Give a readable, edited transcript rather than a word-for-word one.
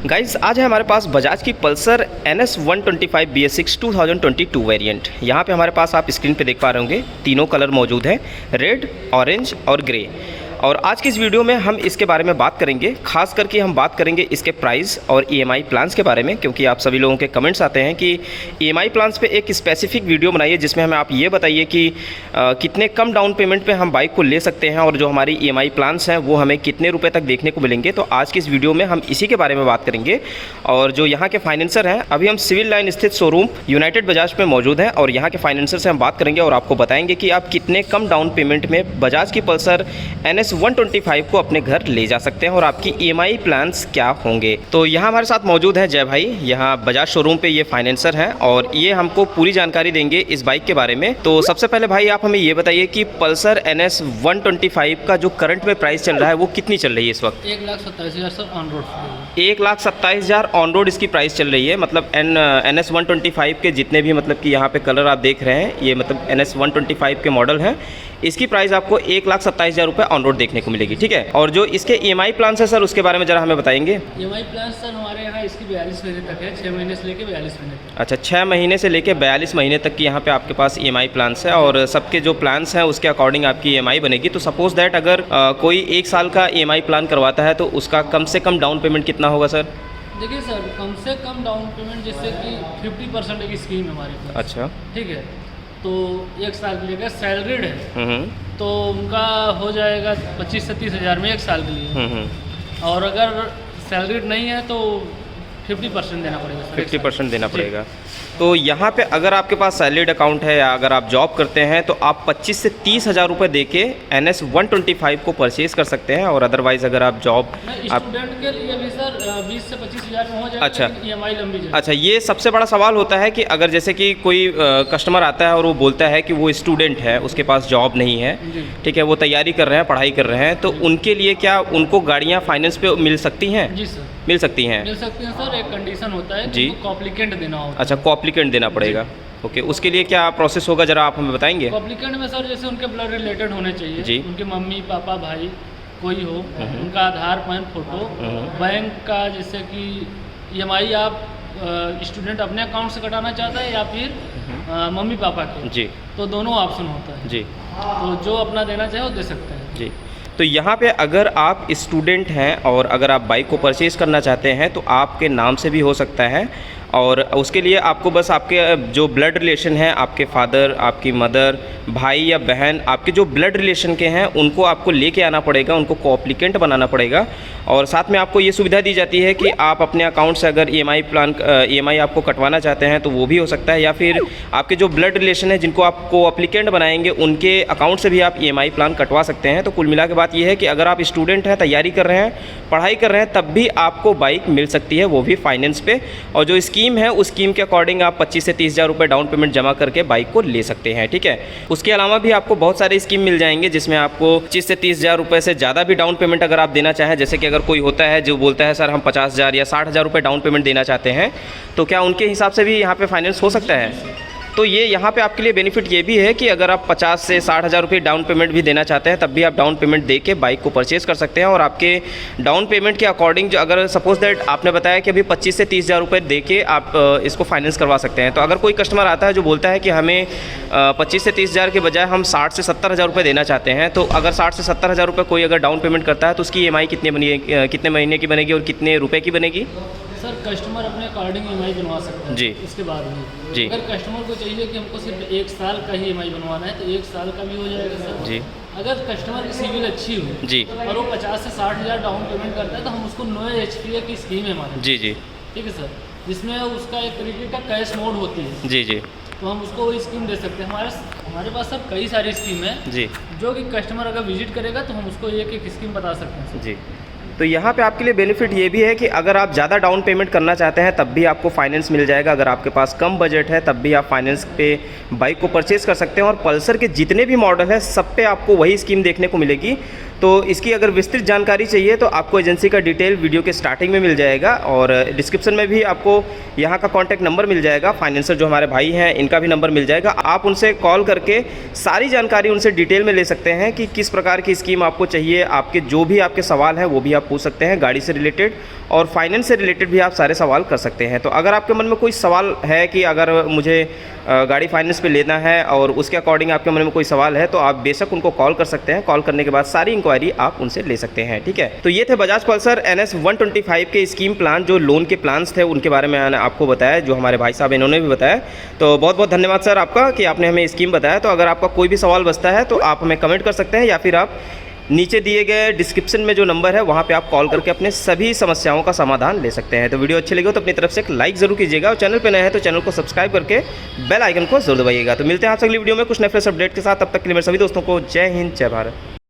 Guys आज है हमारे पास बजाज की पल्सर NS 125 BS6 2022 वेरिएंट। यहाँ पे हमारे पास आप स्क्रीन पे देख पा रहे होंगे तीनों कलर मौजूद हैं, रेड, ऑरेंज और ग्रे। और आज की इस वीडियो में हम इसके बारे में बात करेंगे, खास करके हम बात करेंगे इसके प्राइस और EMI प्लान्स के बारे में, क्योंकि आप सभी लोगों के कमेंट्स आते हैं कि EMI प्लान्स पे एक स्पेसिफिक वीडियो बनाइए जिसमें हमें आप ये बताइए कि कितने कम डाउन पेमेंट पे हम बाइक को ले सकते हैं और जो हमारी EMI प्लान्स हैं वो हमें कितने रुपए तक देखने को मिलेंगे। तो आज की इस वीडियो में हम इसी के बारे में बात करेंगे। और जो यहाँ के फाइनेंसर हैं, अभी हम सिविल लाइन स्थित शोरूम यूनाइटेड बजाज में मौजूद हैं और यहाँ के फाइनेंसर से हम बात करेंगे और आपको बताएंगे कि आप कितने कम डाउन पेमेंट में बजाज की पल्सर NS 125 को अपने घर ले जा सकते हैं और आपकी EMI प्लान्स क्या होंगे। तो यहाँ हमारे साथ मौजूद है जय भाई, यहाँ बजाज शोरूम पे ये फाइनेंसर हैं और ये हमको पूरी जानकारी देंगे इस बाइक के बारे में। तो सबसे पहले भाई आप हमें ये बताइए कि पल्सर NS 125 का जो करंट में प्राइस चल रहा है वो कितनी चल रही है इस वक्त? 1,27,000 sir on road. 1,27,000 on road इसकी प्राइस चल रही है। मतलब NS 125 के जितने भी मतलब कि यहाँ पे कलर आप देख रहे हैं, ये मतलब NS 125 के मॉडल हैं, इसकी प्राइस आपको 1,27,000 रुपये ऑन रोड देखने को मिलेगी। ठीक है, और जो इसके EMI प्लान है सर उसके बारे में ज़रा हमें बताएंगे। EMI प्लान सर हमारे यहाँ इसकी 42 महीने तक है, 6 महीने से लेके 42 महीने तक। अच्छा, 6 महीने से लेके 42 महीने तक की यहाँ पे आपके पास EMI प्लान्स है और सबके जो प्लान्स हैं उसके अकॉर्डिंग आपकी EMI बनेगी। तो सपोज दैट अगर कोई 1 साल का EMI प्लान करवाता है तो उसका कम से कम डाउन पेमेंट कितना होगा सर? देखिए सर, कम से कम डाउन पेमेंट जैसे कि 50% की स्कीम है हमारे पास। अच्छा, ठीक है, तो 1 साल के लिए सैलरीड है तो उनका हो जाएगा 25 से 30 हज़ार में 1 साल के लिए। और अगर सैलरीड नहीं है तो 50% देना पड़ेगा। 50% देना पड़ेगा। तो यहाँ पे अगर आपके पास सैलरीड अकाउंट है या अगर आप जॉब करते हैं तो आप 25 से 30 हज़ार रुपये दे के NS 125 को परचेज़ कर सकते हैं। और अदरवाइज़ अगर आप जॉब स्टूडेंट के लिए भी सर 20 से 25 हज़ार में हो जाएगा। अच्छा, EMI लंबी जाएगी। अच्छा, ये सबसे बड़ा सवाल होता है कि अगर जैसे कि कोई कस्टमर आता है और वो बोलता है कि वो स्टूडेंट है, उसके पास जॉब नहीं है, ठीक है, वो तैयारी कर रहे हैं, पढ़ाई कर रहे हैं, तो उनके लिए क्या उनको गाड़ियाँ फाइनेंस पे मिल सकती हैं? जी सर, मिल सकती हैं। मिल सकती हैं सर। एक कंडीशन होता है जी, कॉप्लिकेंट देना होगा। अच्छा, कॉप्लिकेंट देना पड़ेगा। ओके, उसके लिए क्या प्रोसेस होगा ज़रा आप हमें बताएंगे? कॉप्लिकेंट में सर जैसे उनके ब्लड रिलेटेड होने चाहिए जी, उनके मम्मी पापा भाई कोई हो, उनका आधार पैन फोटो, बैंक का, जैसे कि EMI आप स्टूडेंट अपने अकाउंट से कटाना चाहता है या फिर मम्मी पापा के, जी, तो दोनों ऑप्शन होता है। जी, तो जो अपना देना चाहे वो दे सकते हैं। जी, तो यहाँ पे अगर आप स्टूडेंट हैं और अगर आप बाइक को परचेज़ करना चाहते हैं तो आपके नाम से भी हो सकता है। और उसके लिए आपको बस आपके जो ब्लड रिलेशन है, आपके फादर, आपकी मदर, भाई या बहन, आपके जो ब्लड रिलेशन के हैं उनको आपको लेके आना पड़ेगा, उनको कॉप्लिकेंट बनाना पड़ेगा। और साथ में आपको ये सुविधा दी जाती है कि आप अपने अकाउंट से अगर EMI आपको कटवाना चाहते हैं तो वो भी हो सकता है, या फिर आपके जो ब्लड रिलेशन है जिनको आप कॉप्लिकेंट बनाएंगे उनके अकाउंट से भी आप EMI प्लान कटवा सकते हैं। तो कुल मिला के बात ये है कि अगर आप स्टूडेंट हैं, तैयारी कर रहे हैं, पढ़ाई कर रहे हैं, तब भी आपको बाइक मिल सकती है, वो भी फाइनेंस पे। और जो स्कीम है उस स्कीम के अकॉर्डिंग आप 25 से 30 हज़ार रुपये डाउन पेमेंट जमा करके बाइक को ले सकते हैं। ठीक है, उसके अलावा भी आपको बहुत सारे स्कीम मिल जाएंगे जिसमें आपको 25 से 30 हज़ार रुपये से ज़्यादा भी डाउन पेमेंट अगर आप देना चाहें, जैसे कि अगर कोई होता है जो बोलता है सर हम 50 हज़ार या 60 हज़ार रुपये डाउन पेमेंट देना चाहते हैं, तो क्या उनके हिसाब से भी यहाँ पे फाइनेंस हो सकता है? तो ये यहाँ पे आपके लिए बेनिफिट ये भी है कि अगर आप 50 से 60 हज़ार रुपये डाउन पेमेंट भी देना चाहते हैं तब भी आप डाउन पेमेंट दे के बाइक को परचेज़ कर सकते हैं। और आपके डाउन पेमेंट के अकॉर्डिंग जो अगर सपोज दैट आपने बताया कि अभी 25 से 30 हज़ार रुपये दे के आप इसको फाइनेंस करवा सकते हैं, तो अगर कोई कस्टमर आता है जो बोलता है कि हमें 25 से 30 हज़ार के बजाय हम 60 से 70 हज़ार रुपये देना चाहते हैं, तो अगर 60 से 70 हज़ार रुपये कोई अगर डाउन पेमेंट करता है तो उसकी EMI कितने महीने की बनेगी और कितने रुपये की बनेगी? सर कस्टमर अपने अकॉर्डिंग EMI बनवा सकता है। जी, इसके बाद में जी, अगर कस्टमर को चाहिए कि हमको सिर्फ 1 साल का ही EMI बनवाना है तो 1 साल का भी हो जाएगा सर। जी, अगर कस्टमर की सिविल अच्छी हो जी और वो 50 से 60 हज़ार डाउन पेमेंट करता है तो हम उसको 9 HPA की स्कीम है हमारी। जी जी, ठीक है सर, जिसमें उसका एक तरीके का कैश मोड होती है। जी जी, तो हम उसको वही स्कीम दे सकते हैं। हमारे पास सर कई सारी स्कीम है जी, जो कि कस्टमर अगर विजिट करेगा तो हम उसको एक स्कीम बता सकते हैं जी। तो यहाँ पे आपके लिए बेनिफिट ये भी है कि अगर आप ज़्यादा डाउन पेमेंट करना चाहते हैं तब भी आपको फाइनेंस मिल जाएगा। अगर आपके पास कम बजट है तब भी आप फाइनेंस पे बाइक को परचेज़ कर सकते हैं। और पल्सर के जितने भी मॉडल हैं सब पे आपको वही स्कीम देखने को मिलेगी तो इसकी अगर विस्तृत जानकारी चाहिए तो आपको एजेंसी का डिटेल वीडियो के स्टार्टिंग में मिल जाएगा और डिस्क्रिप्शन में भी आपको यहाँ का कॉन्टैक्ट नंबर मिल जाएगा। फाइनेंसर जो हमारे भाई हैं इनका भी नंबर मिल जाएगा। आप उनसे कॉल करके सारी जानकारी उनसे डिटेल में ले सकते हैं कि किस प्रकार की स्कीम आपको चाहिए। आपके जो भी आपके सवाल हैं वो भी आप पूछ सकते हैं, गाड़ी से रिलेटेड और फाइनेंस से रिलेटेड भी आप सारे सवाल कर सकते हैं। तो अगर आपके मन में कोई सवाल है कि अगर मुझे गाड़ी फाइनेंस पे लेना है और उसके अकॉर्डिंग आपके मन में कोई सवाल है तो आप बेशक उनको कॉल कर सकते हैं। कॉल करने के बाद सारी इंक्वायरी आप उनसे ले सकते हैं, ठीक है। तो ये थे बजाज पल्सर NS 125 के स्कीम प्लान, जो लोन के प्लान्स थे उनके बारे में मैंने आपको बताया, जो हमारे भाई साहब इन्होंने भी बताया। तो बहुत बहुत धन्यवाद सर आपका कि आपने हमें स्कीम बताया। तो अगर आपका कोई भी सवाल बचता है तो आप हमें कमेंट कर सकते हैं या फिर आप नीचे दिए गए डिस्क्रिप्शन में जो नंबर है वहाँ पे आप कॉल करके अपने सभी समस्याओं का समाधान ले सकते हैं। तो वीडियो अच्छी लगी हो तो अपनी तरफ से एक लाइक ज़रूर कीजिएगा और चैनल पे नए हैं तो चैनल को सब्सक्राइब करके बेल आइकन को जरूर दबाइएगा। तो मिलते हैं आपसे अगली वीडियो में कुछ नए फ्रेश अपडेट के साथ। तब तक के लिए मेरे सभी दोस्तों को जय हिंद, जय भारत।